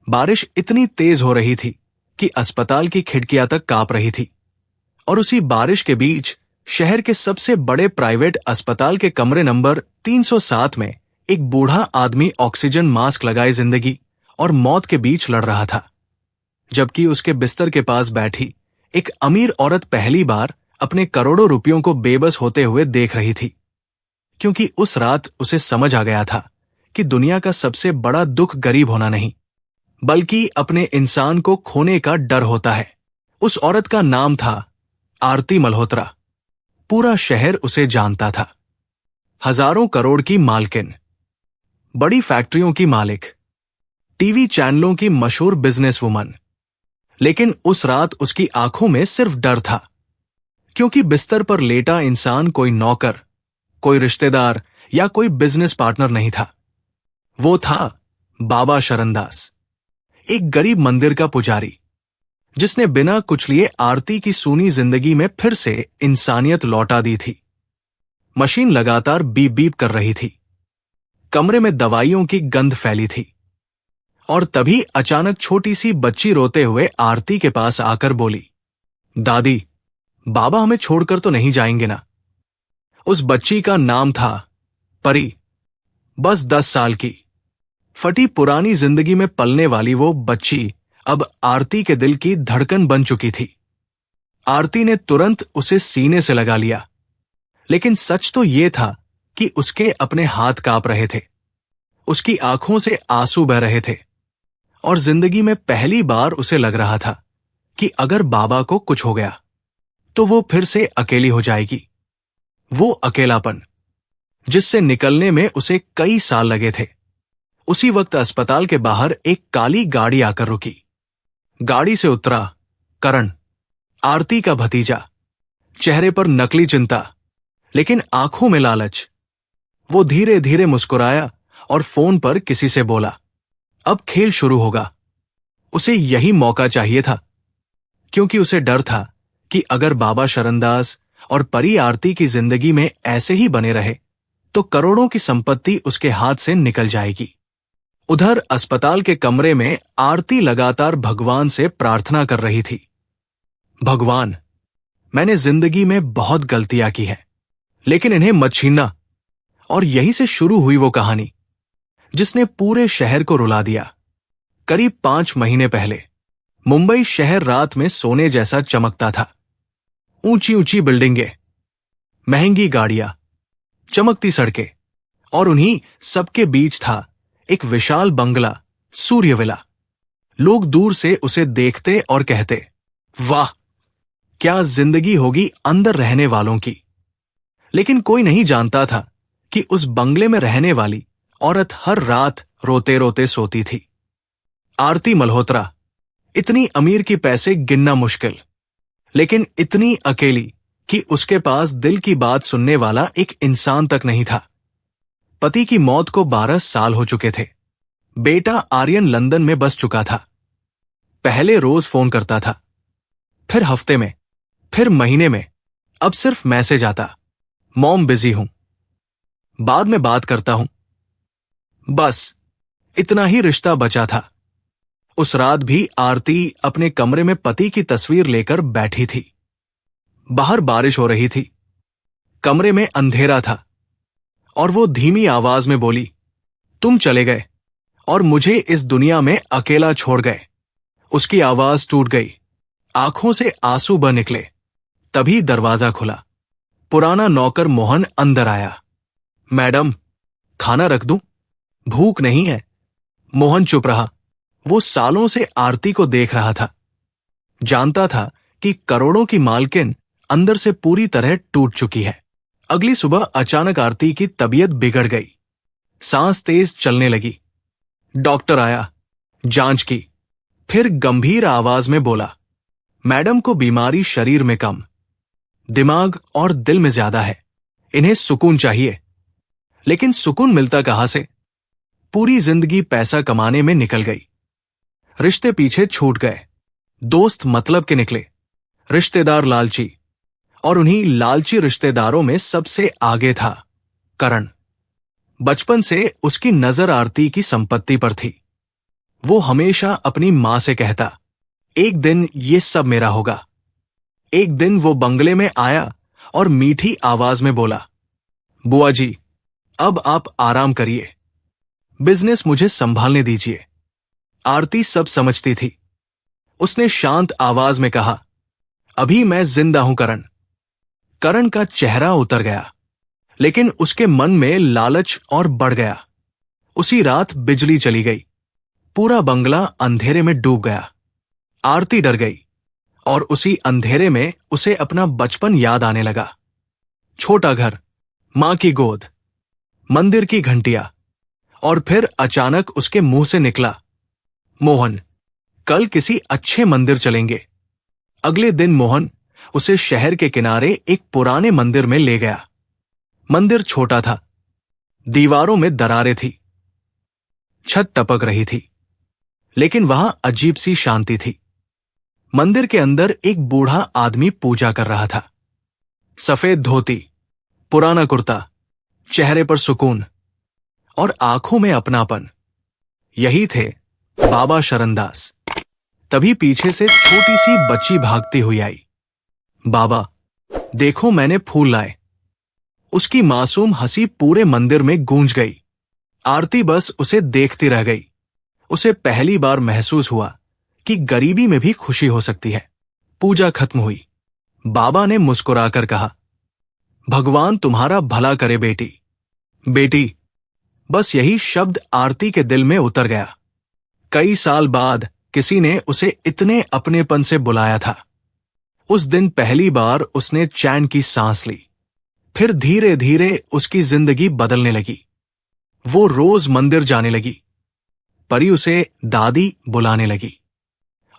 बारिश इतनी तेज हो रही थी कि अस्पताल की खिड़कियां तक कांप रही थी। और उसी बारिश के बीच शहर के सबसे बड़े प्राइवेट अस्पताल के कमरे नंबर 307 में एक बूढ़ा आदमी ऑक्सीजन मास्क लगाए जिंदगी और मौत के बीच लड़ रहा था, जबकि उसके बिस्तर के पास बैठी एक अमीर औरत पहली बार अपने करोड़ों रुपयों को बेबस होते हुए देख रही थी, क्योंकि उस रात उसे समझ आ गया था कि दुनिया का सबसे बड़ा दुख गरीब होना नहीं, बल्कि अपने इंसान को खोने का डर होता है। उस औरत का नाम था आरती मल्होत्रा। पूरा शहर उसे जानता था। हजारों करोड़ की मालकिन, बड़ी फैक्ट्रियों की मालिक, टीवी चैनलों की मशहूर बिजनेस वुमन। लेकिन उस रात उसकी आंखों में सिर्फ डर था, क्योंकि बिस्तर पर लेटा इंसान कोई नौकर, कोई रिश्तेदार या कोई बिजनेस पार्टनर नहीं था। वो था बाबा शरणदास, एक गरीब मंदिर का पुजारी, जिसने बिना कुछ लिए आरती की सूनी जिंदगी में फिर से इंसानियत लौटा दी थी। मशीन लगातार बीप बीप कर रही थी, कमरे में दवाइयों की गंध फैली थी, और तभी अचानक छोटी सी बच्ची रोते हुए आरती के पास आकर बोली, दादी, बाबा हमें छोड़कर तो नहीं जाएंगे ना? उस बच्ची का नाम था परी, बस 10 साल की। फटी पुरानी जिंदगी में पलने वाली वो बच्ची अब आरती के दिल की धड़कन बन चुकी थी। आरती ने तुरंत उसे सीने से लगा लिया, लेकिन सच तो ये था कि उसके अपने हाथ कांप रहे थे, उसकी आंखों से आंसू बह रहे थे, और जिंदगी में पहली बार उसे लग रहा था कि अगर बाबा को कुछ हो गया तो वो फिर से अकेली हो जाएगी। वो अकेलापन जिससे निकलने में उसे कई साल लगे थे। उसी वक्त अस्पताल के बाहर एक काली गाड़ी आकर रुकी। गाड़ी से उतरा करण, आरती का भतीजा। चेहरे पर नकली चिंता, लेकिन आंखों में लालच। वो धीरे धीरे मुस्कुराया और फोन पर किसी से बोला, अब खेल शुरू होगा। उसे यही मौका चाहिए था, क्योंकि उसे डर था कि अगर बाबा शरणदास और परी आरती की जिंदगी में ऐसे ही बने रहे तो करोड़ों की संपत्ति उसके हाथ से निकल जाएगी। उधर अस्पताल के कमरे में आरती लगातार भगवान से प्रार्थना कर रही थी, भगवान, मैंने जिंदगी में बहुत गलतियां की हैं, लेकिन इन्हें मत छीनना। और यहीं से शुरू हुई वो कहानी जिसने पूरे शहर को रुला दिया। करीब 5 महीने पहले मुंबई शहर रात में सोने जैसा चमकता था। ऊंची ऊंची बिल्डिंगें, महंगी गाड़ियां, चमकती सड़कें, और उन्हीं सबके बीच था एक विशाल बंगला, सूर्य विला। लोग दूर से उसे देखते और कहते, वाह, क्या जिंदगी होगी अंदर रहने वालों की। लेकिन कोई नहीं जानता था कि उस बंगले में रहने वाली औरत हर रात रोते रोते सोती थी। आरती मल्होत्रा, इतनी अमीर कि पैसे गिनना मुश्किल, लेकिन इतनी अकेली कि उसके पास दिल की बात सुनने वाला एक इंसान तक नहीं था। पति की मौत को 12 साल हो चुके थे। बेटा आर्यन लंदन में बस चुका था। पहले रोज फोन करता था, फिर हफ्ते में, फिर महीने में। अब सिर्फ मैसेज आता, मॉम बिजी हूं, बाद में बात करता हूं। बस इतना ही रिश्ता बचा था। उस रात भी आरती अपने कमरे में पति की तस्वीर लेकर बैठी थी। बाहर बारिश हो रही थी, कमरे में अंधेरा था, और वो धीमी आवाज में बोली, तुम चले गए और मुझे इस दुनिया में अकेला छोड़ गए। उसकी आवाज टूट गई, आंखों से आंसू बह निकले। तभी दरवाजा खुला। पुराना नौकर मोहन अंदर आया। मैडम, खाना रख दूं? भूख नहीं है। मोहन चुप रहा। वो सालों से आरती को देख रहा था, जानता था कि करोड़ों की मालकिन अंदर से पूरी तरह टूट चुकी है। अगली सुबह अचानक आरती की तबीयत बिगड़ गई। सांस तेज चलने लगी। डॉक्टर आया, जांच की, फिर गंभीर आवाज में बोला, मैडम को बीमारी शरीर में कम, दिमाग और दिल में ज्यादा है। इन्हें सुकून चाहिए। लेकिन सुकून मिलता कहां से? पूरी जिंदगी पैसा कमाने में निकल गई। रिश्ते पीछे छूट गए, दोस्त मतलब के निकले, रिश्तेदार लालची, और उन्हीं लालची रिश्तेदारों में सबसे आगे था करण। बचपन से उसकी नजर आरती की संपत्ति पर थी। वो हमेशा अपनी मां से कहता, एक दिन ये सब मेरा होगा। एक दिन वो बंगले में आया और मीठी आवाज में बोला, बुआ जी, अब आप आराम करिए, बिजनेस मुझे संभालने दीजिए। आरती सब समझती थी। उसने शांत आवाज में कहा, अभी मैं जिंदा हूं करण। करण का चेहरा उतर गया, लेकिन उसके मन में लालच और बढ़ गया। उसी रात बिजली चली गई। पूरा बंगला अंधेरे में डूब गया। आरती डर गई और उसी अंधेरे में उसे अपना बचपन याद आने लगा। छोटा घर, मां की गोद, मंदिर की घंटियां, और फिर अचानक उसके मुंह से निकला, मोहन, कल किसी अच्छे मंदिर चलेंगे। अगले दिन मोहन उसे शहर के किनारे एक पुराने मंदिर में ले गया। मंदिर छोटा था, दीवारों में दरारें थी, छत टपक रही थी, लेकिन वहां अजीब सी शांति थी। मंदिर के अंदर एक बूढ़ा आदमी पूजा कर रहा था। सफेद धोती, पुराना कुर्ता, चेहरे पर सुकून और आंखों में अपनापन। यही थे बाबा शरणदास। तभी पीछे से छोटी सी बच्ची भागती हुई आई। बाबा, देखो मैंने फूल लाए। उसकी मासूम हंसी पूरे मंदिर में गूंज गई। आरती बस उसे देखती रह गई। उसे पहली बार महसूस हुआ कि गरीबी में भी खुशी हो सकती है। पूजा खत्म हुई। बाबा ने मुस्कुराकर कहा, भगवान तुम्हारा भला करे बेटी। बेटी, बस यही शब्द आरती के दिल में उतर गया। कई साल बाद किसी ने उसे इतने अपनेपन से बुलाया था। उस दिन पहली बार उसने चैन की सांस ली। फिर धीरे धीरे उसकी जिंदगी बदलने लगी। वो रोज मंदिर जाने लगी। परी उसे दादी बुलाने लगी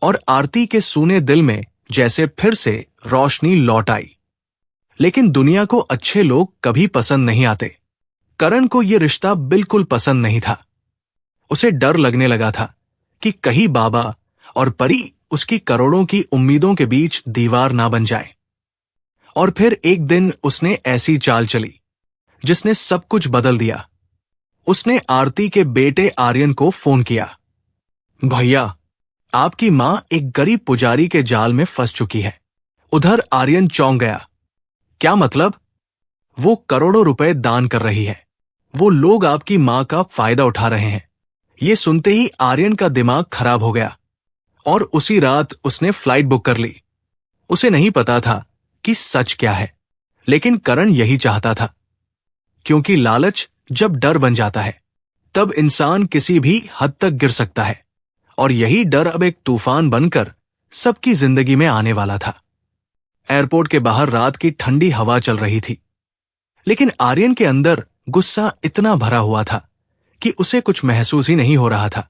और आरती के सूने दिल में जैसे फिर से रोशनी लौट आई। लेकिन दुनिया को अच्छे लोग कभी पसंद नहीं आते। करण को यह रिश्ता बिल्कुल पसंद नहीं था। उसे डर लगने लगा था कि कहीं बाबा और परी उसकी करोड़ों की उम्मीदों के बीच दीवार ना बन जाए। और फिर एक दिन उसने ऐसी चाल चली जिसने सब कुछ बदल दिया। उसने आरती के बेटे आर्यन को फोन किया, भैया, आपकी मां एक गरीब पुजारी के जाल में फंस चुकी है। उधर आर्यन चौंक गया। क्या मतलब? वो करोड़ों रुपए दान कर रही है। वो लोग आपकी मां का फायदा उठा रहे हैं। ये सुनते ही आर्यन का दिमाग खराब हो गया और उसी रात उसने फ्लाइट बुक कर ली। उसे नहीं पता था कि सच क्या है, लेकिन करण यही चाहता था। क्योंकि लालच जब डर बन जाता है, तब इंसान किसी भी हद तक गिर सकता है। और यही डर अब एक तूफान बनकर सबकी जिंदगी में आने वाला था। एयरपोर्ट के बाहर रात की ठंडी हवा चल रही थी, लेकिन आर्यन के अंदर गुस्सा इतना भरा हुआ था कि उसे कुछ महसूस ही नहीं हो रहा था।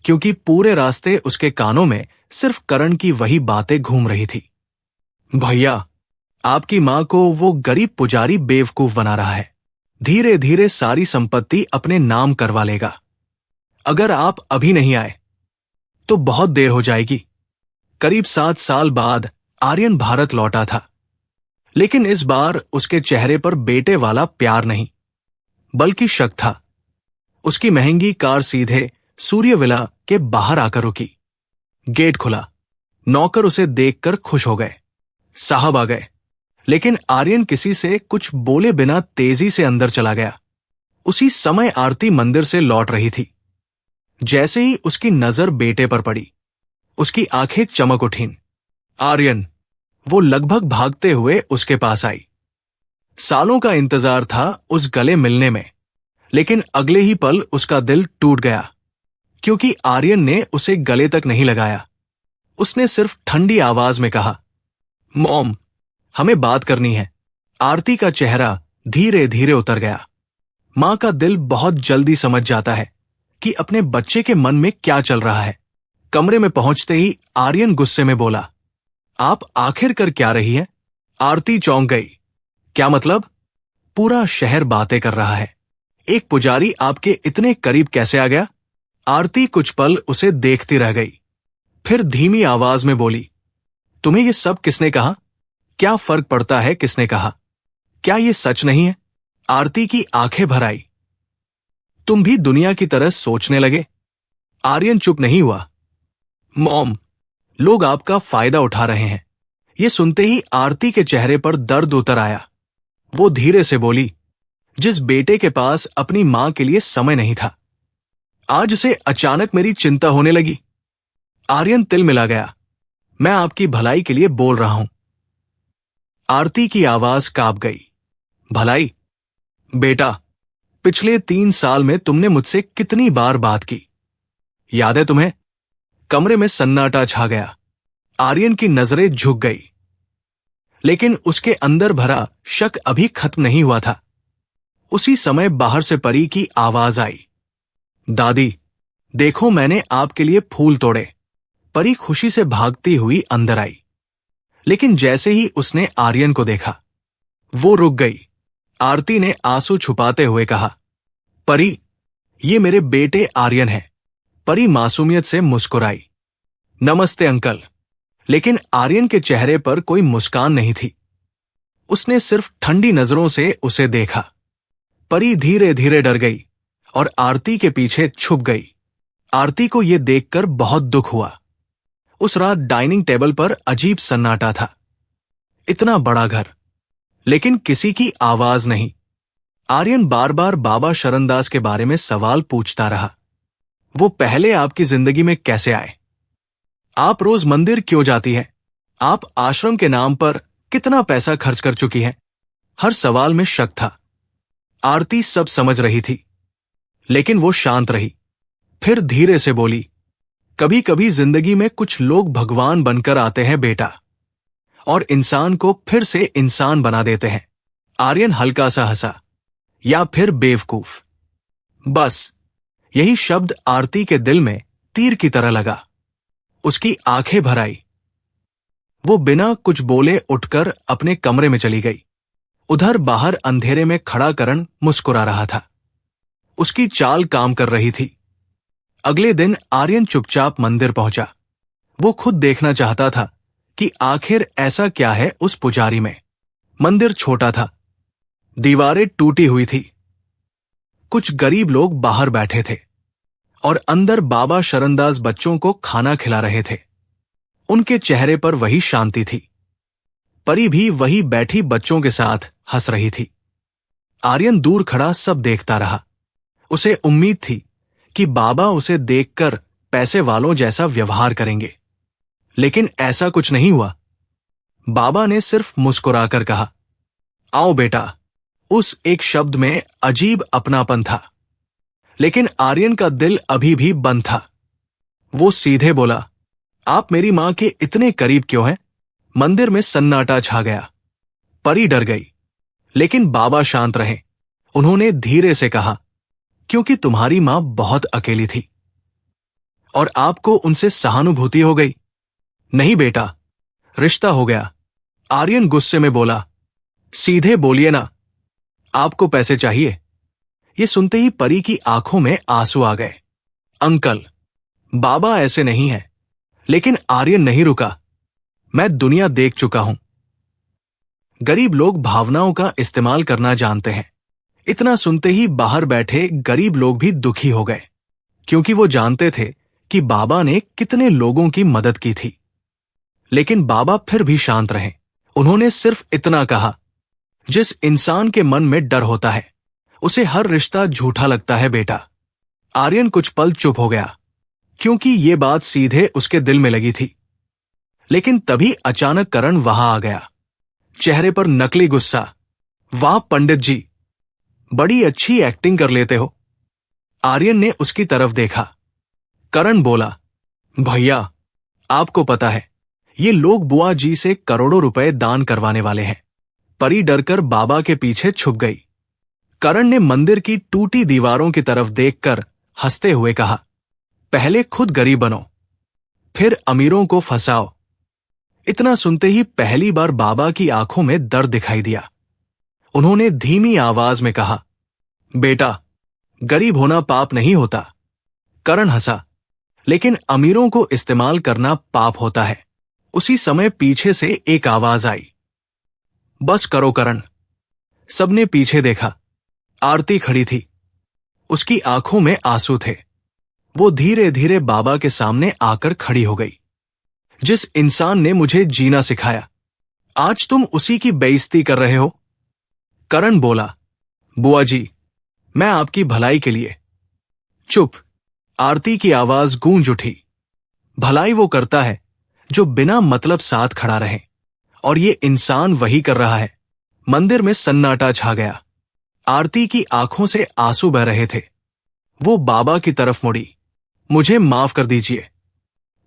क्योंकि पूरे रास्ते उसके कानों में सिर्फ करण की वही बातें घूम रही थी। भैया, आपकी मां को वो गरीब पुजारी बेवकूफ बना रहा है। धीरे धीरे सारी संपत्ति अपने नाम करवा लेगा। अगर आप अभी नहीं आए तो बहुत देर हो जाएगी। करीब 7 साल बाद आर्यन भारत लौटा था, लेकिन इस बार उसके चेहरे पर बेटे वाला प्यार नहीं, बल्कि शक था। उसकी महंगी कार सीधे सूर्यविला के बाहर आकर रुकी। गेट खुला। नौकर उसे देखकर खुश हो गए। साहब आ गए। लेकिन आर्यन किसी से कुछ बोले बिना तेजी से अंदर चला गया। उसी समय आरती मंदिर से लौट रही थी। जैसे ही उसकी नजर बेटे पर पड़ी, उसकी आंखें चमक उठीं। आर्यन, वो लगभग भागते हुए उसके पास आई। सालों का इंतजार था उस गले मिलने में, लेकिन अगले ही पल उसका दिल टूट गया, क्योंकि आर्यन ने उसे गले तक नहीं लगाया। उसने सिर्फ ठंडी आवाज में कहा, मॉम, हमें बात करनी है। आरती का चेहरा धीरे धीरे उतर गया। मां का दिल बहुत जल्दी समझ जाता है कि अपने बच्चे के मन में क्या चल रहा है। कमरे में पहुंचते ही आर्यन गुस्से में बोला, आप आखिर कर क्या रही है? आरती चौंक गई। क्या मतलब? पूरा शहर बातें कर रहा है। एक पुजारी आपके इतने करीब कैसे आ गया? आरती कुछ पल उसे देखती रह गई, फिर धीमी आवाज में बोली, तुम्हें ये सब किसने कहा? क्या फर्क पड़ता है किसने कहा? क्या ये सच नहीं है? आरती की आंखें भर आई। तुम भी दुनिया की तरह सोचने लगे? आर्यन चुप नहीं हुआ। मॉम, लोग आपका फायदा उठा रहे हैं। ये सुनते ही आरती के चेहरे पर दर्द उतर आया। वो धीरे से बोली, जिस बेटे के पास अपनी मां के लिए समय नहीं था, आज उसे अचानक मेरी चिंता होने लगी। आर्यन तिल मिला गया। मैं आपकी भलाई के लिए बोल रहा हूं। आरती की आवाज कांप गई। भलाई? बेटा, पिछले 3 साल में तुमने मुझसे कितनी बार बात की, याद है तुम्हें? कमरे में सन्नाटा छा गया। आर्यन की नजरें झुक गई, लेकिन उसके अंदर भरा शक अभी खत्म नहीं हुआ था। उसी समय बाहर से परी की आवाज आई, दादी, देखो मैंने आपके लिए फूल तोड़े। परी खुशी से भागती हुई अंदर आई, लेकिन जैसे ही उसने आर्यन को देखा, वो रुक गई। आरती ने आंसू छुपाते हुए कहा, परी, ये मेरे बेटे आर्यन है। परी मासूमियत से मुस्कुराई। नमस्ते अंकल। लेकिन आर्यन के चेहरे पर कोई मुस्कान नहीं थी। उसने सिर्फ ठंडी नजरों से उसे देखा। परी धीरे धीरे डर गई और आरती के पीछे छुप गई। आरती को यह देखकर बहुत दुख हुआ। उस रात डाइनिंग टेबल पर अजीब सन्नाटा था। इतना बड़ा घर, लेकिन किसी की आवाज नहीं। आर्यन बार बार बाबा शरणदास के बारे में सवाल पूछता रहा। वो पहले आपकी जिंदगी में कैसे आए? आप रोज मंदिर क्यों जाती हैं? आप आश्रम के नाम पर कितना पैसा खर्च कर चुकी हैं? हर सवाल में शक था। आरती सब समझ रही थी, लेकिन वो शांत रही। फिर धीरे से बोली, कभी कभी जिंदगी में कुछ लोग भगवान बनकर आते हैं बेटा, और इंसान को फिर से इंसान बना देते हैं। आर्यन हल्का सा हंसा, या फिर बेवकूफ। बस यही शब्द आरती के दिल में तीर की तरह लगा। उसकी आंखें भर आई। वो बिना कुछ बोले उठकर अपने कमरे में चली गई। उधर बाहर अंधेरे में खड़ा करण मुस्कुरा रहा था। उसकी चाल काम कर रही थी। अगले दिन आर्यन चुपचाप मंदिर पहुंचा। वो खुद देखना चाहता था कि आखिर ऐसा क्या है उस पुजारी में। मंदिर छोटा था, दीवारें टूटी हुई थी। कुछ गरीब लोग बाहर बैठे थे और अंदर बाबा शरणदास बच्चों को खाना खिला रहे थे। उनके चेहरे पर वही शांति थी। परी भी वही बैठी बच्चों के साथ हंस रही थी। आर्यन दूर खड़ा सब देखता रहा। उसे उम्मीद थी कि बाबा उसे देखकर पैसे वालों जैसा व्यवहार करेंगे, लेकिन ऐसा कुछ नहीं हुआ। बाबा ने सिर्फ मुस्कुराकर कहा, आओ बेटा। उस एक शब्द में अजीब अपनापन था, लेकिन आर्यन का दिल अभी भी बंद था। वो सीधे बोला, आप मेरी मां के इतने करीब क्यों हैं? मंदिर में सन्नाटा छा गया। परी डर गई, लेकिन बाबा शांत रहे। उन्होंने धीरे से कहा, क्योंकि तुम्हारी मां बहुत अकेली थी और आपको उनसे सहानुभूति हो गई। नहीं बेटा, रिश्ता हो गया। आर्यन गुस्से में बोला, सीधे बोलिए ना, आपको पैसे चाहिए? ये सुनते ही परी की आंखों में आंसू आ गए। अंकल, बाबा ऐसे नहीं है। लेकिन आर्यन नहीं रुका। मैं दुनिया देख चुका हूं। गरीब लोग भावनाओं का इस्तेमाल करना जानते हैं। इतना सुनते ही बाहर बैठे गरीब लोग भी दुखी हो गए, क्योंकि वो जानते थे कि बाबा ने कितने लोगों की मदद की थी। लेकिन बाबा फिर भी शांत रहे। उन्होंने सिर्फ इतना कहा, जिस इंसान के मन में डर होता है उसे हर रिश्ता झूठा लगता है बेटा। आर्यन कुछ पल चुप हो गया, क्योंकि ये बात सीधे उसके दिल में लगी थी। लेकिन तभी अचानक करण वहां आ गया, चेहरे पर नकली गुस्सा। वाह पंडित जी, बड़ी अच्छी एक्टिंग कर लेते हो। आर्यन ने उसकी तरफ देखा। करण बोला, भैया, आपको पता है ये लोग बुआ जी से करोड़ों रुपए दान करवाने वाले हैं। परी डरकर बाबा के पीछे छुप गई। करण ने मंदिर की टूटी दीवारों की तरफ देखकर हंसते हुए कहा, पहले खुद गरीब बनो, फिर अमीरों को फंसाओ। इतना सुनते ही पहली बार बाबा की आंखों में दर्द दिखाई दिया। उन्होंने धीमी आवाज में कहा, बेटा, गरीब होना पाप नहीं होता। करण हंसा, लेकिन अमीरों को इस्तेमाल करना पाप होता है। उसी समय पीछे से एक आवाज आई, बस करो करण। सबने पीछे देखा। आरती खड़ी थी। उसकी आंखों में आंसू थे। वो धीरे धीरे बाबा के सामने आकर खड़ी हो गई। जिस इंसान ने मुझे जीना सिखाया, आज तुम उसी की बेइज्जती कर रहे हो। करण बोला, बुआ जी, मैं आपकी भलाई के लिए। चुप। आरती की आवाज गूंज उठी। भलाई वो करता है जो बिना मतलब साथ खड़ा रहे, और ये इंसान वही कर रहा है। मंदिर में सन्नाटा छा गया। आरती की आंखों से आंसू बह रहे थे। वो बाबा की तरफ मुड़ी। मुझे माफ कर दीजिए,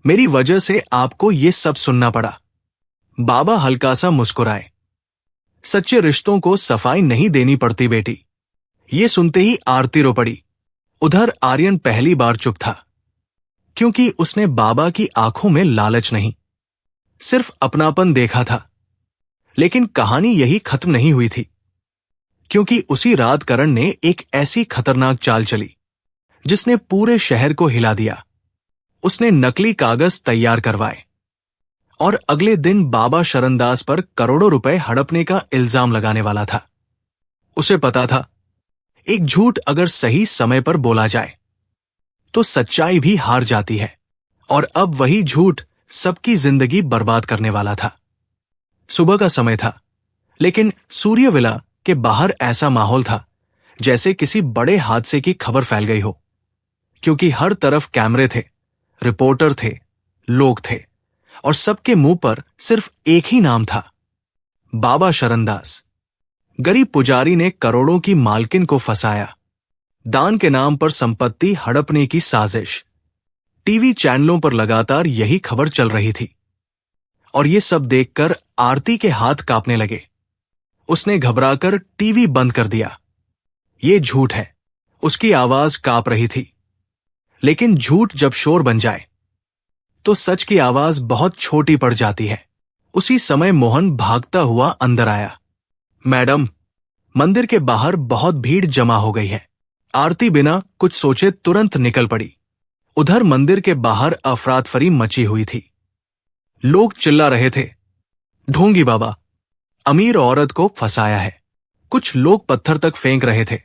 मेरी वजह से आपको ये सब सुनना पड़ा। बाबा हल्का सा मुस्कुराए। सच्चे रिश्तों को सफाई नहीं देनी पड़ती बेटी। ये सुनते ही आरती रो पड़ी। उधर आर्यन पहली बार चुप था, क्योंकि उसने बाबा की आंखों में लालच नहीं, सिर्फ अपनापन देखा था। लेकिन कहानी यही खत्म नहीं हुई थी, क्योंकि उसी रात करण ने एक ऐसी खतरनाक चाल चली जिसने पूरे शहर को हिला दिया। उसने नकली कागज तैयार करवाए और अगले दिन बाबा शरणदास पर करोड़ों रुपए हड़पने का इल्जाम लगाने वाला था। उसे पता था, एक झूठ अगर सही समय पर बोला जाए तो सच्चाई भी हार जाती है, और अब वही झूठ सबकी जिंदगी बर्बाद करने वाला था। सुबह का समय था, लेकिन सूर्यविला के बाहर ऐसा माहौल था जैसे किसी बड़े हादसे की खबर फैल गई हो, क्योंकि हर तरफ कैमरे थे, रिपोर्टर थे, लोग थे, और सबके मुंह पर सिर्फ एक ही नाम था, बाबा शरणदास। गरीब पुजारी ने करोड़ों की मालकिन को फंसाया। दान के नाम पर संपत्ति हड़पने की साजिश। टीवी चैनलों पर लगातार यही खबर चल रही थी, और ये सब देखकर आरती के हाथ कांपने लगे। उसने घबराकर टीवी बंद कर दिया। ये झूठ है, उसकी आवाज कांप रही थी। लेकिन झूठ जब शोर बन जाए तो सच की आवाज बहुत छोटी पड़ जाती है। उसी समय मोहन भागता हुआ अंदर आया। मैडम, मंदिर के बाहर बहुत भीड़ जमा हो गई है। आरती बिना कुछ सोचे तुरंत निकल पड़ी। उधर मंदिर के बाहर अफरातफरी मची हुई थी। लोग चिल्ला रहे थे, ढोंगी बाबा, अमीर औरत को फंसाया है। कुछ लोग पत्थर तक फेंक रहे थे,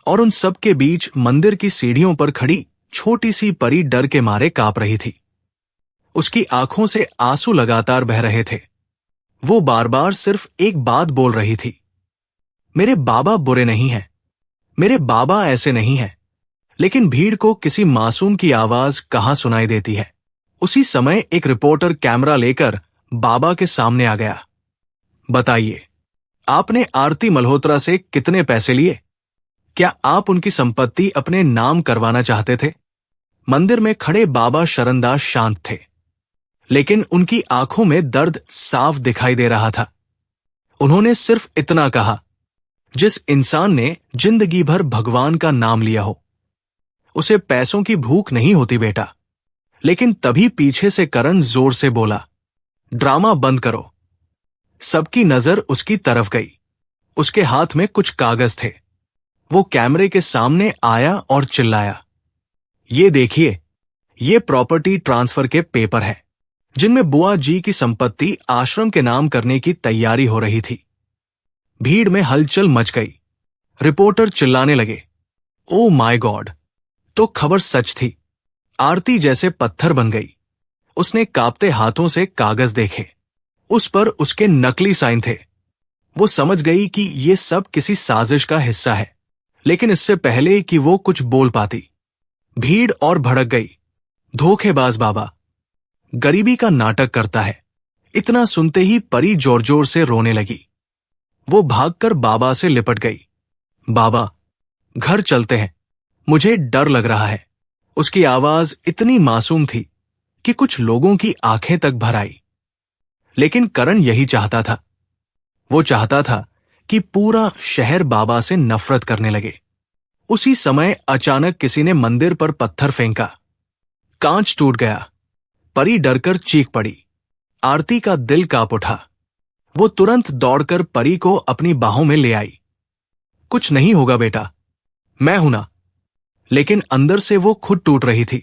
और उन सब के बीच मंदिर की सीढ़ियों पर खड़ी छोटी सी परी डर के मारे कांप रही थी। उसकी आंखों से आंसू लगातार बह रहे थे। वो बार बार सिर्फ एक बात बोल रही थी, मेरे बाबा बुरे नहीं हैं, मेरे बाबा ऐसे नहीं हैं। लेकिन भीड़ को किसी मासूम की आवाज कहां सुनाई देती है। उसी समय एक रिपोर्टर कैमरा लेकर बाबा के सामने आ गया। बताइए, आपने आरती मल्होत्रा से कितने पैसे लिए? क्या आप उनकी संपत्ति अपने नाम करवाना चाहते थे? मंदिर में खड़े बाबा शरणदास शांत थे, लेकिन उनकी आंखों में दर्द साफ दिखाई दे रहा था। उन्होंने सिर्फ इतना कहा, जिस इंसान ने जिंदगी भर भगवान का नाम लिया हो, उसे पैसों की भूख नहीं होती बेटा। लेकिन तभी पीछे से करण जोर से बोला, ड्रामा बंद करो। सबकी नजर उसकी तरफ गई। उसके हाथ में कुछ कागज थे। वो कैमरे के सामने आया और चिल्लाया, ये देखिए, ये प्रॉपर्टी ट्रांसफर के पेपर हैं, जिनमें बुआ जी की संपत्ति आश्रम के नाम करने की तैयारी हो रही थी। भीड़ में हलचल मच गई। रिपोर्टर चिल्लाने लगे, ओ माय गॉड! तो खबर सच थी। आरती जैसे पत्थर बन गई। उसने कांपते हाथों से कागज देखे। उस पर उसके नकली साइन थे। वो समझ गई कि ये सब किसी साजिश का हिस्सा है। लेकिन इससे पहले कि वो कुछ बोल पाती, भीड़ और भड़क गई। धोखेबाज बाबा, गरीबी का नाटक करता है। इतना सुनते ही परी जोर जोर से रोने लगी। वो भागकर बाबा से लिपट गई। बाबा, घर चलते हैं, मुझे डर लग रहा है। उसकी आवाज इतनी मासूम थी कि कुछ लोगों की आंखें तक भर आई। लेकिन करण यही चाहता था। वो चाहता था कि पूरा शहर बाबा से नफरत करने लगे। उसी समय अचानक किसी ने मंदिर पर पत्थर फेंका। कांच टूट गया। परी डरकर चीख पड़ी। आरती का दिल कांप उठा। वो तुरंत दौड़कर परी को अपनी बाहों में ले आई। कुछ नहीं होगा बेटा, मैं हूं ना। लेकिन अंदर से वो खुद टूट रही थी,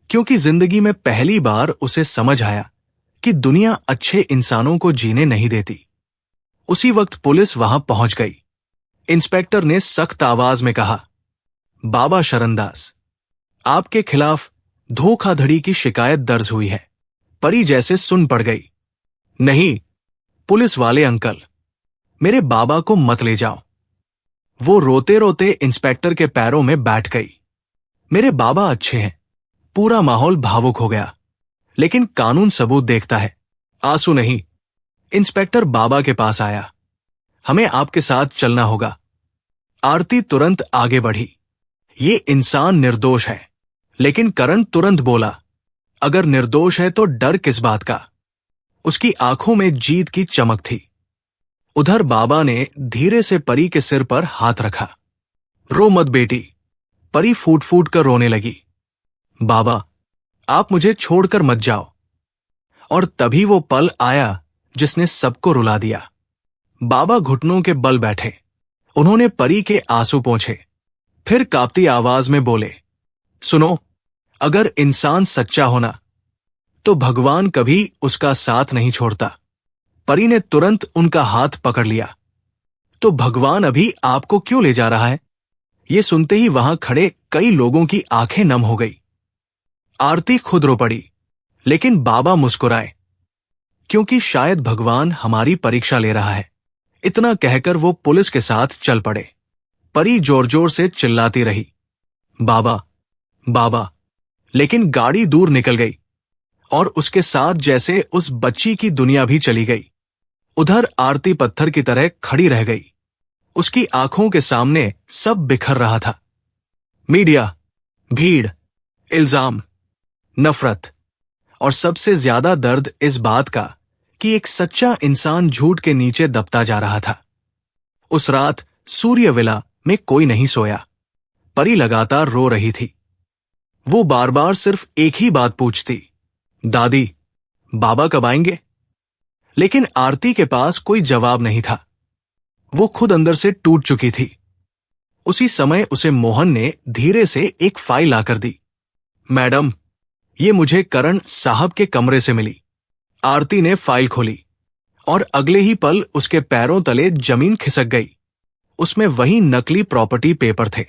क्योंकि जिंदगी में पहली बार उसे समझ आया कि दुनिया अच्छे इंसानों को जीने नहीं देती। उसी वक्त पुलिस वहां पहुंच गई। इंस्पेक्टर ने सख्त आवाज में कहा, बाबा शरणदास, आपके खिलाफ धोखाधड़ी की शिकायत दर्ज हुई है। परी जैसे सुन पड़ गई। नहीं, पुलिस वाले अंकल, मेरे बाबा को मत ले जाओ। वो रोते रोते इंस्पेक्टर के पैरों में बैठ गई। मेरे बाबा अच्छे हैं। पूरा माहौल भावुक हो गया। लेकिन कानून सबूत देखता है, आंसू नहीं। इंस्पेक्टर बाबा के पास आया। हमें आपके साथ चलना होगा। आरती तुरंत आगे बढ़ी। ये इंसान निर्दोष है। लेकिन करण तुरंत बोला, अगर निर्दोष है तो डर किस बात का? उसकी आंखों में जीत की चमक थी। उधर बाबा ने धीरे से परी के सिर पर हाथ रखा। रो मत बेटी। परी फूट फूट कर रोने लगी। बाबा, आप मुझे छोड़कर मत जाओ। और तभी वो पल आया जिसने सबको रुला दिया। बाबा घुटनों के बल बैठे। उन्होंने परी के आंसू पोंछे। फिर कांपती आवाज में बोले, सुनो, अगर इंसान सच्चा होना तो भगवान कभी उसका साथ नहीं छोड़ता। परी ने तुरंत उनका हाथ पकड़ लिया। तो भगवान अभी आपको क्यों ले जा रहा है? ये सुनते ही वहां खड़े कई लोगों की आंखें नम हो गई। आरती खुद रो पड़ी, लेकिन बाबा मुस्कुराए, क्योंकि शायद भगवान हमारी परीक्षा ले रहा है। इतना कहकर वो पुलिस के साथ चल पड़े। परी जोर जोर से चिल्लाती रही, बाबा, बाबा। लेकिन गाड़ी दूर निकल गई और उसके साथ जैसे उस बच्ची की दुनिया भी चली गई। उधर आरती पत्थर की तरह खड़ी रह गई। उसकी आंखों के सामने सब बिखर रहा था। मीडिया, भीड़, इल्जाम, नफरत और सबसे ज्यादा दर्द इस बात का कि एक सच्चा इंसान झूठ के नीचे दबता जा रहा था। उस रात सूर्यविला में कोई नहीं सोया। परी लगातार रो रही थी। वो बार बार सिर्फ एक ही बात पूछती, दादी, बाबा कब आएंगे? लेकिन आरती के पास कोई जवाब नहीं था। वो खुद अंदर से टूट चुकी थी। उसी समय उसे मोहन ने धीरे से एक फाइल लाकर दी। मैडम, ये मुझे करण साहब के कमरे से मिली। आरती ने फाइल खोली और अगले ही पल उसके पैरों तले जमीन खिसक गई। उसमें वही नकली प्रॉपर्टी पेपर थे।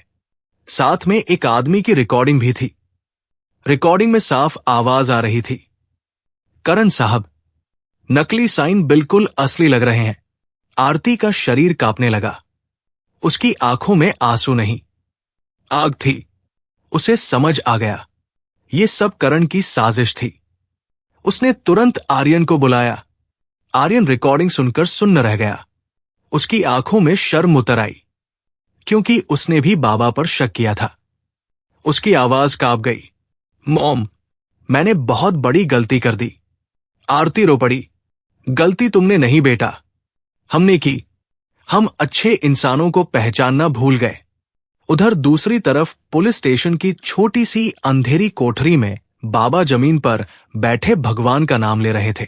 साथ में एक आदमी की रिकॉर्डिंग भी थी। रिकॉर्डिंग में साफ आवाज आ रही थी, करण साहब, नकली साइन बिल्कुल असली लग रहे हैं। आरती का शरीर कांपने लगा। उसकी आंखों में आंसू नहीं, आग थी। उसे समझ आ गया, ये सब करण की साजिश थी। उसने तुरंत आर्यन को बुलाया। आर्यन रिकॉर्डिंग सुनकर सुन्न रह गया। उसकी आंखों में शर्म उतर आई, क्योंकि उसने भी बाबा पर शक किया था। उसकी आवाज कांप गई, मॉम, मैंने बहुत बड़ी गलती कर दी। आरती रो पड़ी, गलती तुमने नहीं बेटा, हमने की। हम अच्छे इंसानों को पहचानना भूल गए। उधर दूसरी तरफ पुलिस स्टेशन की छोटी सी अंधेरी कोठरी में बाबा जमीन पर बैठे भगवान का नाम ले रहे थे।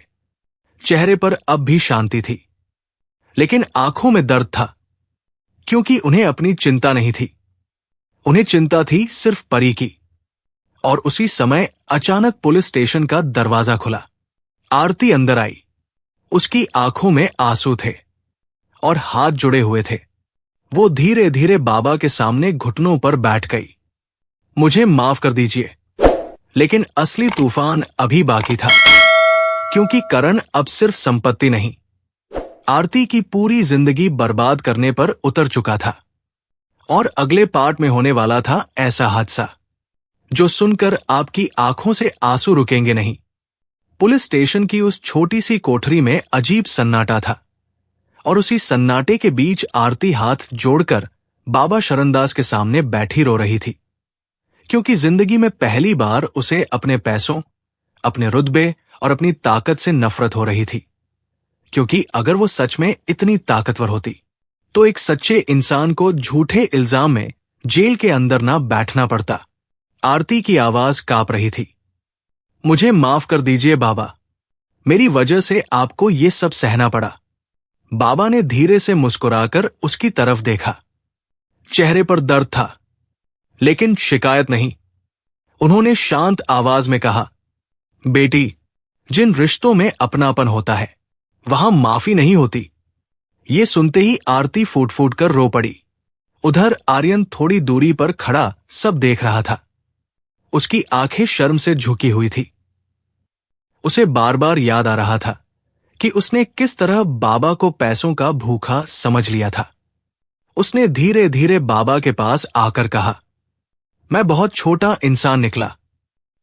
चेहरे पर अब भी शांति थी, लेकिन आंखों में दर्द था, क्योंकि उन्हें अपनी चिंता नहीं थी। उन्हें चिंता थी सिर्फ परी की। और उसी समय अचानक पुलिस स्टेशन का दरवाजा खुला। आरती अंदर आई। उसकी आंखों में आंसू थे और हाथ जुड़े हुए थे। वो धीरे धीरे बाबा के सामने घुटनों पर बैठ गई। मुझे माफ कर दीजिए, लेकिन असली तूफान अभी बाकी था, क्योंकि करण अब सिर्फ संपत्ति नहीं, आरती की पूरी जिंदगी बर्बाद करने पर उतर चुका था। और अगले पार्ट में होने वाला था ऐसा हादसा जो सुनकर आपकी आंखों से आंसू रुकेंगे नहीं। पुलिस स्टेशन की उस छोटी सी कोठरी में अजीब सन्नाटा था, और उसी सन्नाटे के बीच आरती हाथ जोड़कर बाबा शरणदास के सामने बैठी रो रही थी, क्योंकि जिंदगी में पहली बार उसे अपने पैसों, अपने रुतबे और अपनी ताकत से नफरत हो रही थी। क्योंकि अगर वो सच में इतनी ताकतवर होती तो एक सच्चे इंसान को झूठे इल्जाम में जेल के अंदर ना बैठना पड़ता। आरती की आवाज कांप रही थी। मुझे माफ कर दीजिए बाबा, मेरी वजह से आपको ये सब सहना पड़ा। बाबा ने धीरे से मुस्कुराकर उसकी तरफ देखा। चेहरे पर दर्द था, लेकिन शिकायत नहीं। उन्होंने शांत आवाज में कहा, बेटी, जिन रिश्तों में अपनापन होता है वहां माफी नहीं होती। ये सुनते ही आरती फूट फूट कर रो पड़ी। उधर आर्यन थोड़ी दूरी पर खड़ा सब देख रहा था। उसकी आंखें शर्म से झुकी हुई थी। उसे बार बार याद आ रहा था कि उसने किस तरह बाबा को पैसों का भूखा समझ लिया था। उसने धीरे धीरे बाबा के पास आकर कहा, मैं बहुत छोटा इंसान निकला।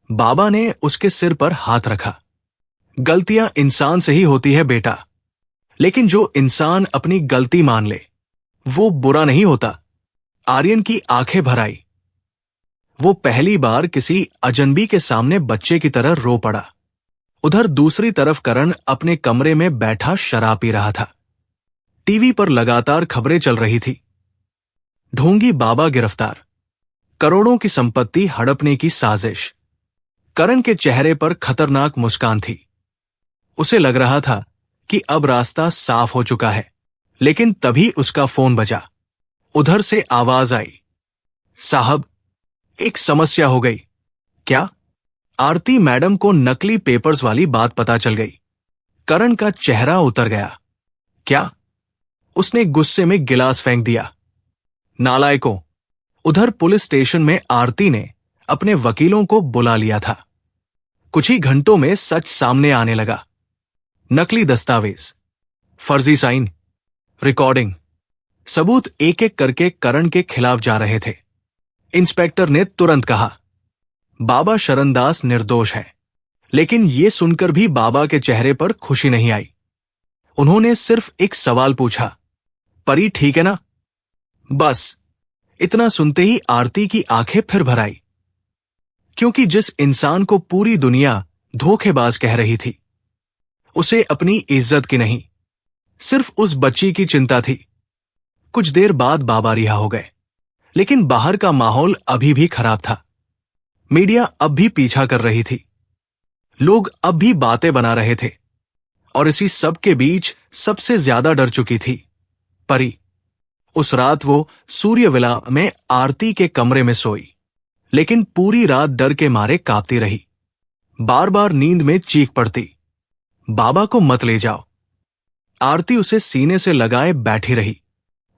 बाबा ने उसके सिर पर हाथ रखा। गलतियां इंसान से ही होती है बेटा, लेकिन जो इंसान अपनी गलती मान ले वो बुरा नहीं होता। आर्यन की आंखें भर आई। वो पहली बार किसी अजनबी के सामने बच्चे की तरह रो पड़ा। उधर दूसरी तरफ करण अपने कमरे में बैठा शराब पी रहा था। टीवी पर लगातार खबरें चल रही थी। ढोंगी बाबा गिरफ्तार, करोड़ों की संपत्ति हड़पने की साजिश। करण के चेहरे पर खतरनाक मुस्कान थी। उसे लग रहा था कि अब रास्ता साफ हो चुका है, लेकिन तभी उसका फोन बजा। उधर से आवाज आई, साहब, एक समस्या हो गई। क्या? आरती मैडम को नकली पेपर्स वाली बात पता चल गई। करण का चेहरा उतर गया। क्या? उसने गुस्से में गिलास फेंक दिया। नालायकों! उधर पुलिस स्टेशन में आरती ने अपने वकीलों को बुला लिया था। कुछ ही घंटों में सच सामने आने लगा। नकली दस्तावेज, फर्जी साइन, रिकॉर्डिंग, सबूत एक एक करके करण के खिलाफ जा रहे थे। इंस्पेक्टर ने तुरंत कहा, बाबा शरणदास निर्दोष है। लेकिन यह सुनकर भी बाबा के चेहरे पर खुशी नहीं आई। उन्होंने सिर्फ एक सवाल पूछा, परी ठीक है ना? बस इतना सुनते ही आरती की आंखें फिर भर आई, क्योंकि जिस इंसान को पूरी दुनिया धोखेबाज कह रही थी, उसे अपनी इज्जत की नहीं, सिर्फ उस बच्ची की चिंता थी। कुछ देर बाद बाबा रिहा हो गए, लेकिन बाहर का माहौल अभी भी खराब था। मीडिया अब भी पीछा कर रही थी। लोग अब भी बातें बना रहे थे, और इसी सब के बीच सबसे ज्यादा डर चुकी थी परी। उस रात वो सूर्यविला में आरती के कमरे में सोई, लेकिन पूरी रात डर के मारे कांपती रही। बार बार नींद में चीख पड़ती, बाबा को मत ले जाओ। आरती उसे सीने से लगाए बैठी रही।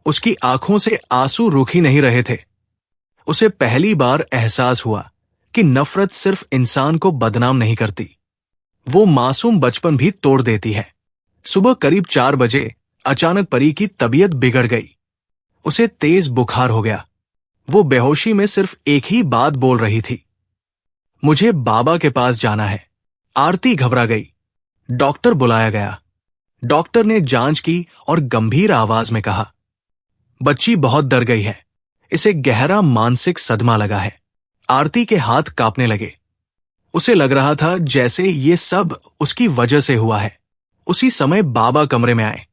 उसकी आंखों से आंसू रुक ही नहीं रहे थे। उसे पहली बार एहसास हुआ कि नफरत सिर्फ इंसान को बदनाम नहीं करती, वो मासूम बचपन भी तोड़ देती है। सुबह करीब 4 बजे अचानक परी की तबीयत बिगड़ गई। उसे तेज बुखार हो गया। वो बेहोशी में सिर्फ एक ही बात बोल रही थी, मुझे बाबा के पास जाना है। आरती घबरा गई। डॉक्टर बुलाया गया। डॉक्टर ने जांच की और गंभीर आवाज में कहा, बच्ची बहुत डर गई है, इसे गहरा मानसिक सदमा लगा है। आरती के हाथ कांपने लगे। उसे लग रहा था जैसे ये सब उसकी वजह से हुआ है। उसी समय बाबा कमरे में आए।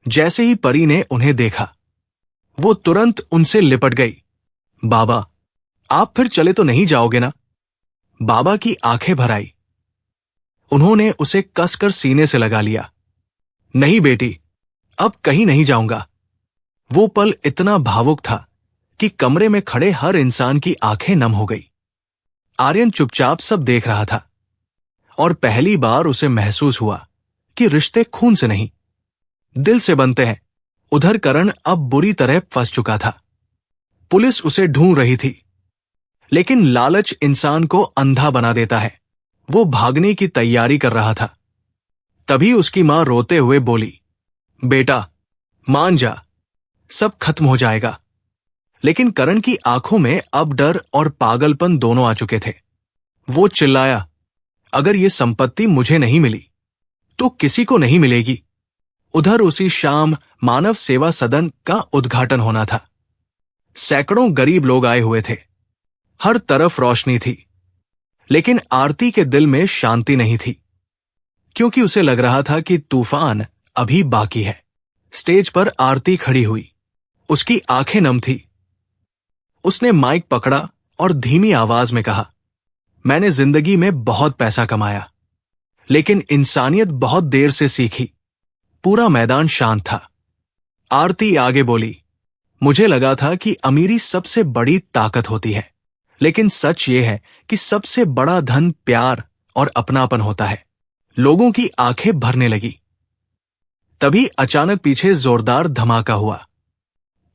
जैसे ही परी ने उन्हें देखा, वो तुरंत उनसे लिपट गई। बाबा, आप फिर चले तो नहीं जाओगे ना? बाबा की आंखें भर आई। उन्होंने उसे कसकर सीने से लगा लिया। नहीं बेटी, अब कहीं नहीं जाऊंगा। वो पल इतना भावुक था कि कमरे में खड़े हर इंसान की आंखें नम हो गई। आर्यन चुपचाप सब देख रहा था, और पहली बार उसे महसूस हुआ कि रिश्ते खून से नहीं, दिल से बनते हैं। उधर करण अब बुरी तरह फंस चुका था। पुलिस उसे ढूंढ रही थी, लेकिन लालच इंसान को अंधा बना देता है। वो भागने की तैयारी कर रहा था। तभी उसकी मां रोते हुए बोली, बेटा मान जा, सब खत्म हो जाएगा। लेकिन करण की आंखों में अब डर और पागलपन दोनों आ चुके थे। वो चिल्लाया, अगर ये संपत्ति मुझे नहीं मिली तो किसी को नहीं मिलेगी। उधर उसी शाम मानव सेवा सदन का उद्घाटन होना था। सैकड़ों गरीब लोग आए हुए थे। हर तरफ रोशनी थी, लेकिन आरती के दिल में शांति नहीं थी, क्योंकि उसे लग रहा था कि तूफान अभी बाकी है। स्टेज पर आरती खड़ी हुई। उसकी आंखें नम थी। उसने माइक पकड़ा और धीमी आवाज में कहा, मैंने जिंदगी में बहुत पैसा कमाया, लेकिन इंसानियत बहुत देर से सीखी। पूरा मैदान शांत था। आरती आगे बोली, मुझे लगा था कि अमीरी सबसे बड़ी ताकत होती है, लेकिन सच ये है कि सबसे बड़ा धन प्यार और अपनापन होता है। लोगों की आंखें भरने लगी। तभी अचानक पीछे जोरदार धमाका हुआ।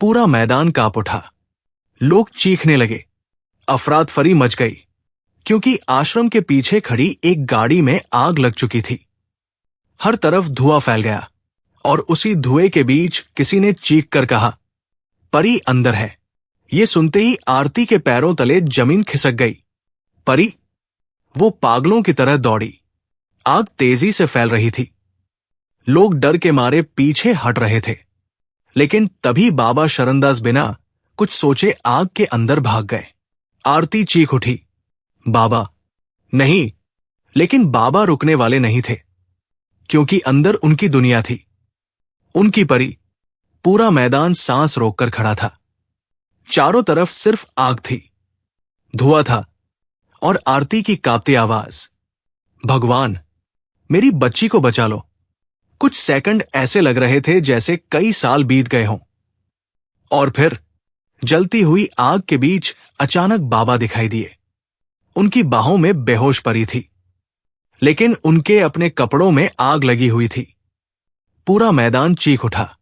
पूरा मैदान कांप उठा। लोग चीखने लगे। अफरातफरी मच गई। क्योंकि आश्रम के पीछे खड़ी एक गाड़ी में आग लग चुकी थी। हर तरफ धुआं फैल गया और उसी धुएं के बीच किसी ने चीख कर कहा, परी अंदर है। ये सुनते ही आरती के पैरों तले जमीन खिसक गई। परी! वो पागलों की तरह दौड़ी। आग तेजी से फैल रही थी। लोग डर के मारे पीछे हट रहे थे, लेकिन तभी बाबा शरणदास बिना कुछ सोचे आग के अंदर भाग गए। आरती चीख उठी, बाबा! नहीं! लेकिन बाबा रुकने वाले नहीं थे, क्योंकि अंदर उनकी दुनिया थी, उनकी परी। पूरा मैदान सांस रोककर खड़ा था। चारों तरफ सिर्फ आग थी, धुआं था और आरती की कांपती आवाज, भगवान, मेरी बच्ची को बचा लो। कुछ सेकंड ऐसे लग रहे थे जैसे कई साल बीत गए हों। और फिर जलती हुई आग के बीच अचानक बाबा दिखाई दिए। उनकी बाहों में बेहोश परी थी, लेकिन उनके अपने कपड़ों में आग लगी हुई थी। पूरा मैदान चीख उठा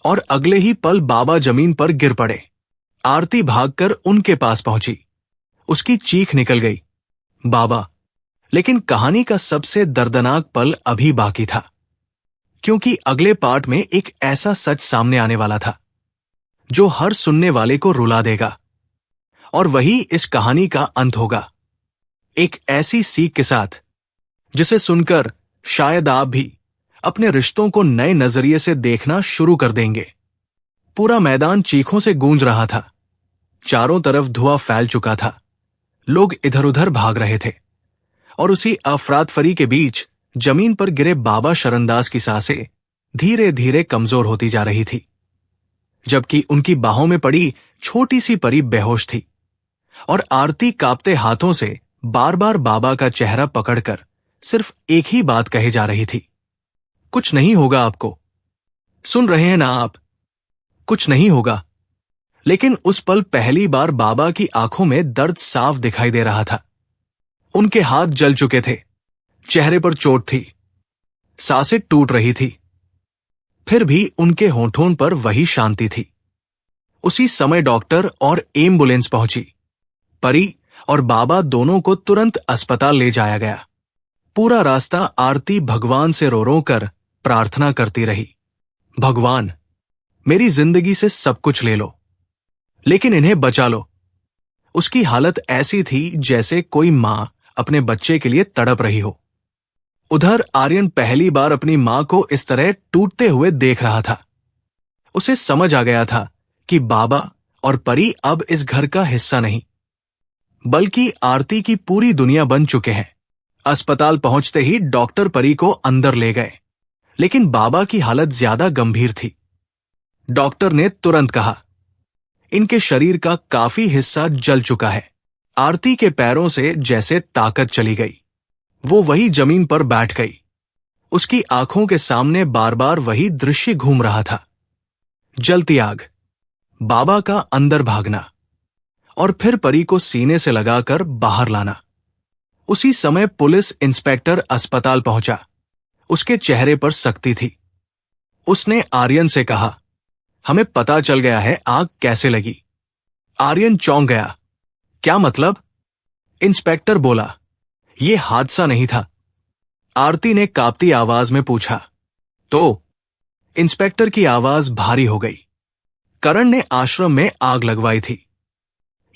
और अगले ही पल बाबा जमीन पर गिर पड़े। आरती भागकर उनके पास पहुंची। उसकी चीख निकल गई, बाबा! लेकिन कहानी का सबसे दर्दनाक पल अभी बाकी था, क्योंकि अगले पार्ट में एक ऐसा सच सामने आने वाला था जो हर सुनने वाले को रुला देगा। और वही इस कहानी का अंत होगा, एक ऐसी सीख के साथ जिसे सुनकर शायद आप भी अपने रिश्तों को नए नजरिए से देखना शुरू कर देंगे। पूरा मैदान चीखों से गूंज रहा था। चारों तरफ धुआं फैल चुका था। लोग इधर उधर भाग रहे थे और उसी अफरातफरी के बीच जमीन पर गिरे बाबा शरणदास की सांसें धीरे धीरे कमजोर होती जा रही थी, जबकि उनकी बाहों में पड़ी छोटी सी परी बेहोश थी। और आरती कांपते हाथों से बार बार बाबा का चेहरा पकड़कर सिर्फ एक ही बात कहे जा रही थी, कुछ नहीं होगा आपको। सुन रहे हैं ना आप? कुछ नहीं होगा। लेकिन उस पल पहली बार बाबा की आंखों में दर्द साफ दिखाई दे रहा था। उनके हाथ जल चुके थे, चेहरे पर चोट थी, सांसें टूट रही थी, फिर भी उनके होठों पर वही शांति थी। उसी समय डॉक्टर और एम्बुलेंस पहुंची। परी और बाबा दोनों को तुरंत अस्पताल ले जाया गया। पूरा रास्ता आरती भगवान से रो रो कर प्रार्थना करती रही, भगवान, मेरी जिंदगी से सब कुछ ले लो, लेकिन इन्हें बचा लो। उसकी हालत ऐसी थी जैसे कोई मां अपने बच्चे के लिए तड़प रही हो। उधर आर्यन पहली बार अपनी मां को इस तरह टूटते हुए देख रहा था। उसे समझ आ गया था कि बाबा और परी अब इस घर का हिस्सा नहीं, बल्कि आरती की पूरी दुनिया बन चुके हैं। अस्पताल पहुंचते ही डॉक्टर परी को अंदर ले गए, लेकिन बाबा की हालत ज्यादा गंभीर थी। डॉक्टर ने तुरंत कहा, इनके शरीर का काफी हिस्सा जल चुका है। आरती के पैरों से जैसे ताकत चली गई। वो वही जमीन पर बैठ गई। उसकी आंखों के सामने बार बार वही दृश्य घूम रहा था, जलती आग, बाबा का अंदर भागना और फिर परी को सीने से लगाकर बाहर लाना। उसी समय पुलिस इंस्पेक्टर अस्पताल पहुंचा। उसके चेहरे पर सख्ती थी। उसने आर्यन से कहा, हमें पता चल गया है आग कैसे लगी। आर्यन चौंक गया, क्या मतलब? इंस्पेक्टर बोला, यह हादसा नहीं था। आरती ने कांपती आवाज में पूछा, तो? इंस्पेक्टर की आवाज भारी हो गई। करण ने आश्रम में आग लगवाई थी।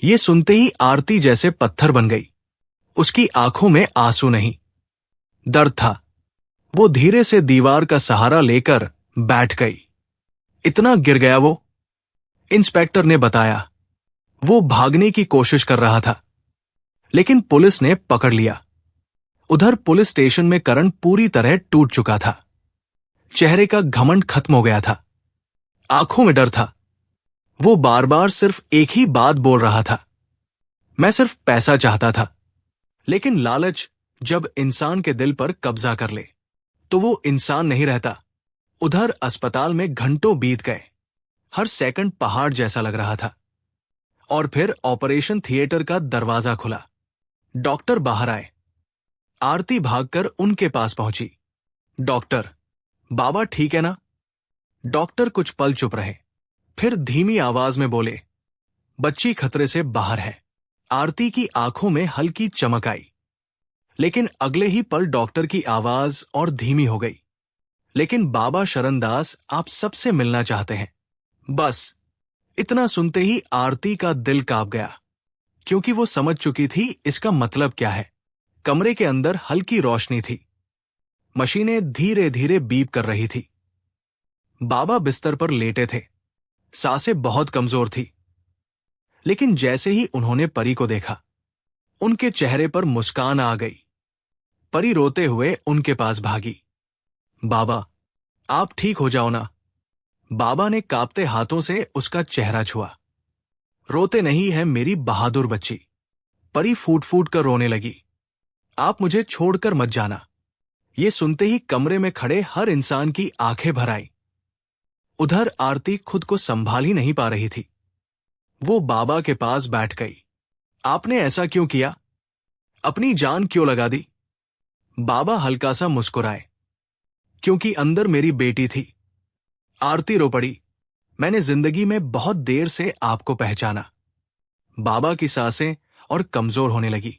ये सुनते ही आरती जैसे पत्थर बन गई। उसकी आंखों में आंसू नहीं, दर्द था। वो धीरे से दीवार का सहारा लेकर बैठ गई। इतना गिर गया वो? इंस्पेक्टर ने बताया। वो भागने की कोशिश कर रहा था, लेकिन पुलिस ने पकड़ लिया। उधर पुलिस स्टेशन में करण पूरी तरह टूट चुका था। चेहरे का घमंड खत्म हो गया था, आंखों में डर था। वो बार बार सिर्फ एक ही बात बोल रहा था, मैं सिर्फ पैसा चाहता था। लेकिन लालच जब इंसान के दिल पर कब्जा कर ले तो वो इंसान नहीं रहता। उधर अस्पताल में घंटों बीत गए। हर सेकंड पहाड़ जैसा लग रहा था। और फिर ऑपरेशन थिएटर का दरवाजा खुला। डॉक्टर बाहर आए। आरती भागकर उनके पास पहुंची। डॉक्टर, बाबा ठीक है ना? डॉक्टर कुछ पल चुप रहे, फिर धीमी आवाज में बोले, बच्ची खतरे से बाहर है। आरती की आंखों में हल्की चमक आई, लेकिन अगले ही पल डॉक्टर की आवाज और धीमी हो गई। लेकिन बाबा शरणदास आप सबसे मिलना चाहते हैं। बस इतना सुनते ही आरती का दिल कांप गया, क्योंकि वो समझ चुकी थी इसका मतलब क्या है। कमरे के अंदर हल्की रोशनी थी। मशीनें धीरे धीरे बीप कर रही थी। बाबा बिस्तर पर लेटे थे। सांसें बहुत कमजोर थी। लेकिन जैसे ही उन्होंने परी को देखा, उनके चेहरे पर मुस्कान आ गई। परी रोते हुए उनके पास भागी। बाबा, आप ठीक हो जाओ ना। बाबा ने कांपते हाथों से उसका चेहरा छुआ। रोते नहीं है मेरी बहादुर बच्ची। परी फूट फूट कर रोने लगी। आप मुझे छोड़कर मत जाना। ये सुनते ही कमरे में खड़े हर इंसान की आंखें भर आई। उधर आरती खुद को संभाल ही नहीं पा रही थी। वो बाबा के पास बैठ गई। आपने ऐसा क्यों किया? अपनी जान क्यों लगा दी? बाबा हल्का सा मुस्कुराए। क्योंकि अंदर मेरी बेटी थी। आरती रो पड़ी। मैंने जिंदगी में बहुत देर से आपको पहचाना। बाबा की सांसें और कमजोर होने लगी।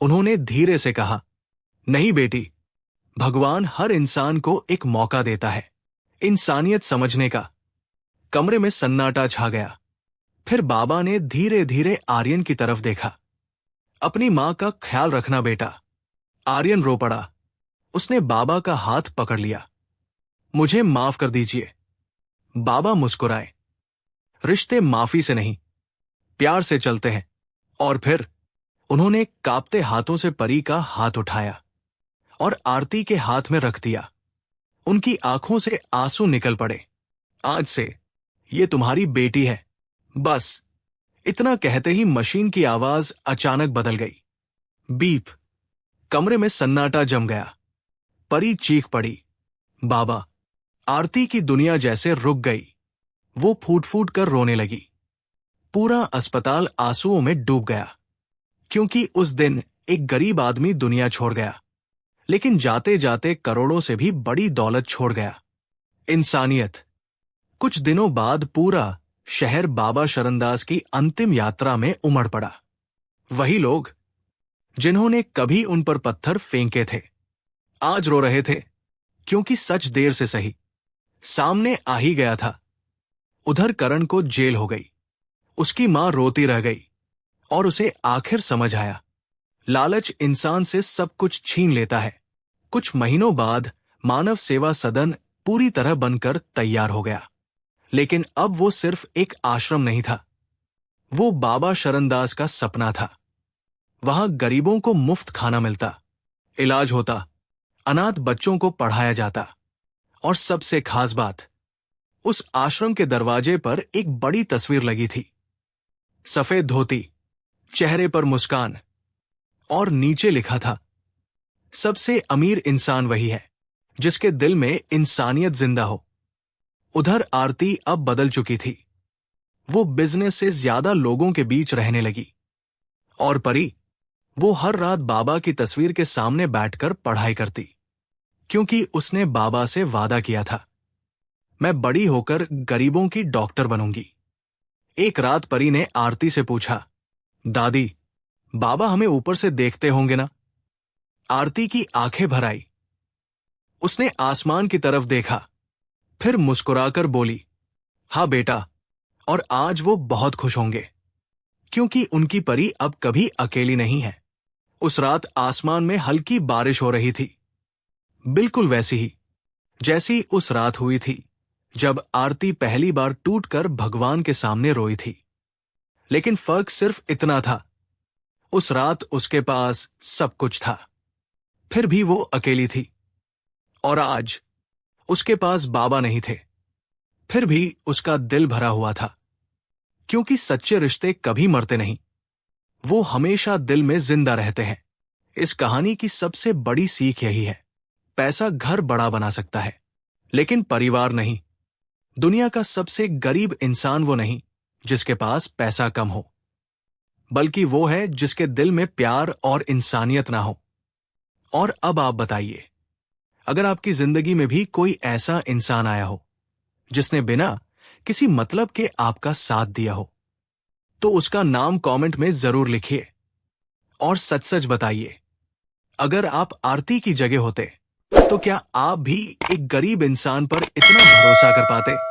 उन्होंने धीरे से कहा, नहीं बेटी, भगवान हर इंसान को एक मौका देता है इंसानियत समझने का। कमरे में सन्नाटा छा गया। फिर बाबा ने धीरे धीरे आर्यन की तरफ देखा। अपनी मां का ख्याल रखना बेटा। आर्यन रो पड़ा। उसने बाबा का हाथ पकड़ लिया। मुझे माफ कर दीजिए। बाबा मुस्कुराए। रिश्ते माफी से नहीं, प्यार से चलते हैं। और फिर उन्होंने कांपते हाथों से परी का हाथ उठाया और आरती के हाथ में रख दिया। उनकी आंखों से आंसू निकल पड़े। आज से ये तुम्हारी बेटी है। बस इतना कहते ही मशीन की आवाज अचानक बदल गई। बीप। कमरे में सन्नाटा जम गया। परी चीख पड़ी। बाबा। आरती की दुनिया जैसे रुक गई। वो फूट फूट कर रोने लगी। पूरा अस्पताल आंसुओं में डूब गया, क्योंकि उस दिन एक गरीब आदमी दुनिया छोड़ गया, लेकिन जाते जाते करोड़ों से भी बड़ी दौलत छोड़ गया, इंसानियत। कुछ दिनों बाद पूरा शहर बाबा शरणदास की अंतिम यात्रा में उमड़ पड़ा। वही लोग जिन्होंने कभी उन पर पत्थर फेंके थे, आज रो रहे थे, क्योंकि सच देर से सही सामने आ ही गया था। उधर करण को जेल हो गई। उसकी मां रोती रह गई और उसे आखिर समझ आया, लालच इंसान से सब कुछ छीन लेता है। कुछ महीनों बाद मानव सेवा सदन पूरी तरह बनकर तैयार हो गया। लेकिन अब वो सिर्फ एक आश्रम नहीं था, वो बाबा शरणदास का सपना था। वहां गरीबों को मुफ्त खाना मिलता, इलाज होता, अनाथ बच्चों को पढ़ाया जाता, और सबसे खास बात, उस आश्रम के दरवाजे पर एक बड़ी तस्वीर लगी थी। सफेद धोती, चेहरे पर मुस्कान, और नीचे लिखा था, सबसे अमीर इंसान वही है जिसके दिल में इंसानियत जिंदा हो। उधर आरती अब बदल चुकी थी। वो बिजनेस से ज्यादा लोगों के बीच रहने लगी। और परी, वो हर रात बाबा की तस्वीर के सामने बैठकर पढ़ाई करती, क्योंकि उसने बाबा से वादा किया था, मैं बड़ी होकर गरीबों की डॉक्टर बनूंगी। एक रात परी ने आरती से पूछा, दादी, बाबा हमें ऊपर से देखते होंगे ना? आरती की आंखें भर आई। उसने आसमान की तरफ देखा, फिर मुस्कुराकर बोली, हाँ बेटा, और आज वो बहुत खुश होंगे, क्योंकि उनकी परी अब कभी अकेली नहीं है। उस रात आसमान में हल्की बारिश हो रही थी, बिल्कुल वैसी ही जैसी उस रात हुई थी जब आरती पहली बार टूटकर भगवान के सामने रोई थी। लेकिन फर्क सिर्फ इतना था, उस रात उसके पास सब कुछ था, फिर भी वो अकेली थी। और आज उसके पास बाबा नहीं थे, फिर भी उसका दिल भरा हुआ था, क्योंकि सच्चे रिश्ते कभी मरते नहीं, वो हमेशा दिल में जिंदा रहते हैं। इस कहानी की सबसे बड़ी सीख यही है, पैसा घर बड़ा बना सकता है, लेकिन परिवार नहीं। दुनिया का सबसे गरीब इंसान वो नहीं जिसके पास पैसा कम हो, बल्कि वो है जिसके दिल में प्यार और इंसानियत ना हो। और अब आप बताइए, अगर आपकी जिंदगी में भी कोई ऐसा इंसान आया हो जिसने बिना किसी मतलब के आपका साथ दिया हो, तो उसका नाम कमेंट में जरूर लिखिए। और सच सच बताइए, अगर आप आरती की जगह होते तो क्या आप भी एक गरीब इंसान पर इतना भरोसा कर पाते?